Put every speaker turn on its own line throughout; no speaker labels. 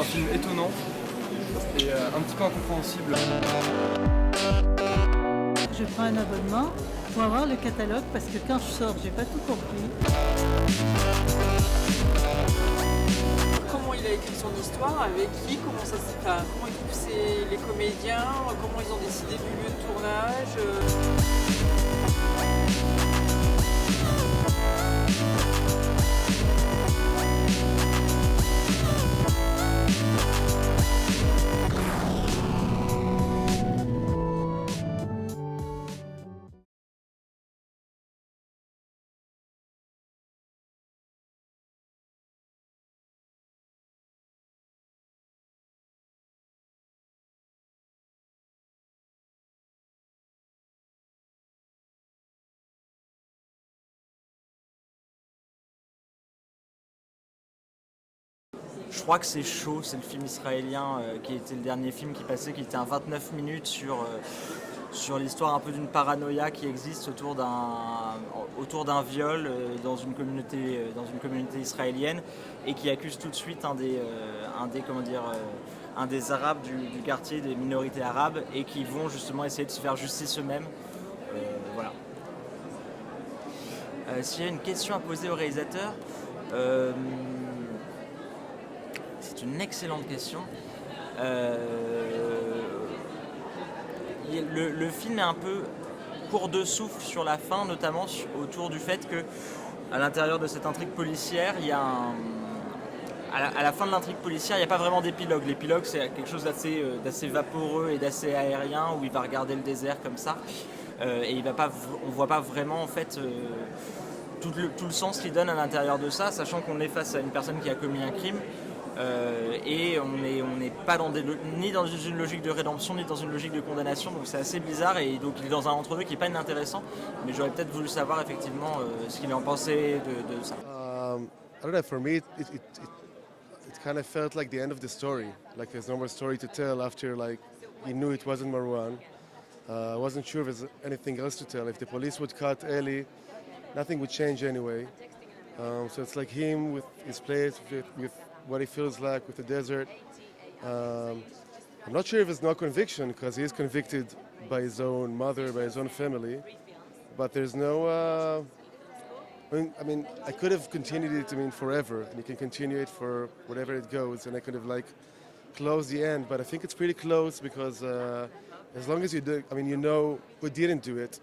un film étonnant et un petit peu incompréhensible.
Je prends un abonnement pour avoir le catalogue parce que quand je sors, j'ai pas tout compris.
Comment il a écrit son histoire, avec qui, comment comment il trouve les comédiens, comment ils ont décidé du lieu de tournage.
Je crois que c'est Chaud, c'est le film israélien qui était le dernier film qui passait, qui était un 29 minutes sur l'histoire un peu d'une paranoïa qui existe autour d'un viol dans une communauté israélienne et qui accuse tout de suite un des arabes du quartier, des minorités arabes, et qui vont justement essayer de se faire justice eux-mêmes. Voilà. S'il y a une question à poser au réalisateur, c'est une excellente question. Le film est un peu court de souffle sur la fin, notamment autour du fait que, à l'intérieur de cette intrigue policière, il y a à la fin de l'intrigue policière, il n'y a pas vraiment d'épilogue. L'épilogue, c'est quelque chose d'assez vaporeux et d'assez aérien, où il va regarder le désert comme ça, et on voit pas vraiment en fait tout le sens qu'il donne à l'intérieur de ça, sachant qu'on est face à une personne qui a commis un crime. Et on n'est pas ni dans une logique de rédemption ni dans une logique de condamnation, donc c'est assez bizarre, et donc il est dans un entre-deux qui n'est pas inintéressant, mais j'aurais peut-être voulu savoir effectivement ce qu'il en pensait de ça.
I don't know, for me it kind of felt like the end of the story, like there's no more story to tell after like he knew it wasn't Marwan. I wasn't sure if there's anything else to tell. If the police would cut Eli, nothing would change anyway. So it's like him with his place, with what he feels like with the desert. I'm not sure if it's no conviction, because he is convicted by his own mother, by his own family. But there's no. I mean, I could have continued it, forever, and you can continue it for whatever it goes, and I could have closed the end. But I think it's pretty close because as long as you do, you know who didn't do it,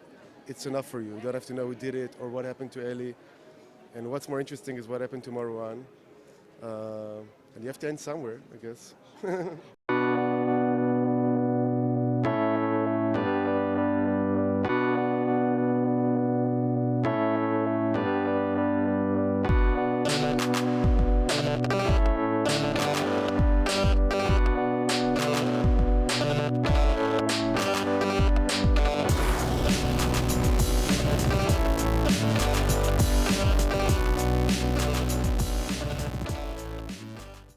it's enough for you. You don't have to know who did it or what happened to Eli. And what's more interesting is what happened to Marwan. And you have to end somewhere, I guess.